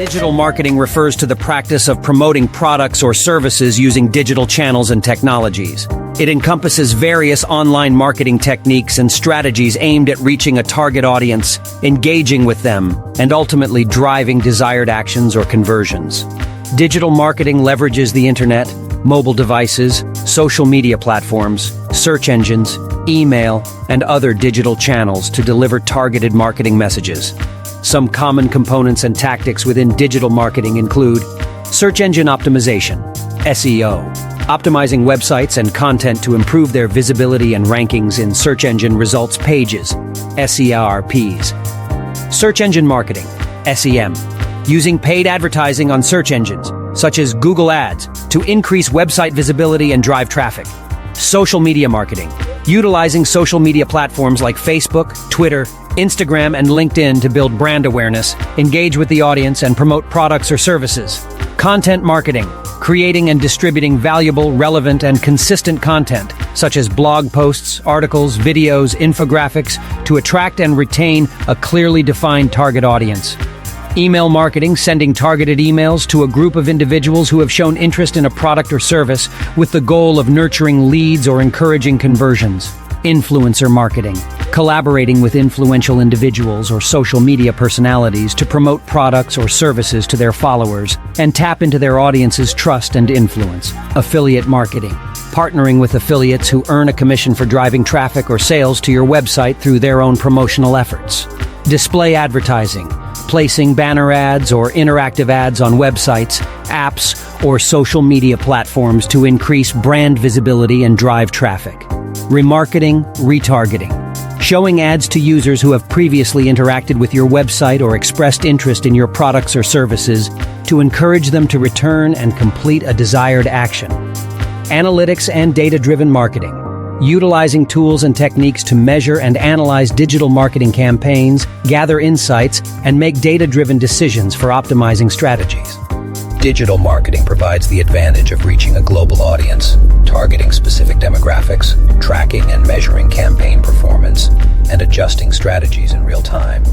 Digital marketing refers to the practice of promoting products or services using digital channels and technologies. It encompasses various online marketing techniques and strategies aimed at reaching a target audience, engaging with them, and ultimately driving desired actions or conversions. Digital marketing leverages the internet, mobile devices, social media platforms, search engines, email, and other digital channels to deliver targeted marketing messages. Some common components and tactics within digital marketing include search engine optimization, SEO, optimizing websites and content to improve their visibility and rankings in search engine results pages, SERPs. Search engine marketing, SEM, using paid advertising on search engines, such as Google Ads, to increase website visibility and drive traffic. Social media marketing, utilizing social media platforms like Facebook, Twitter, Instagram, and LinkedIn to build brand awareness, engage with the audience, and promote products or services. Content marketing, creating and distributing valuable, relevant, and consistent content, such as blog posts, articles, videos, infographics, to attract and retain a clearly defined target audience. Email marketing, sending targeted emails to a group of individuals who have shown interest in a product or service with the goal of nurturing leads or encouraging conversions. Influencer marketing, collaborating with influential individuals or social media personalities to promote products or services to their followers and tap into their audience's trust and influence. Affiliate marketing, partnering with affiliates who earn a commission for driving traffic or sales to your website through their own promotional efforts. Display advertising, placing banner ads or interactive ads on websites, apps, or social media platforms to increase brand visibility and drive traffic. Remarketing, retargeting, showing ads to users who have previously interacted with your website or expressed interest in your products or services to encourage them to return and complete a desired action. Analytics and data-driven marketing, utilizing tools and techniques to measure and analyze digital marketing campaigns, gather insights, and make data-driven decisions for optimizing strategies. Digital marketing provides the advantage of reaching a global audience, targeting specific demographics, tracking and measuring campaign performance, and adjusting strategies in real time.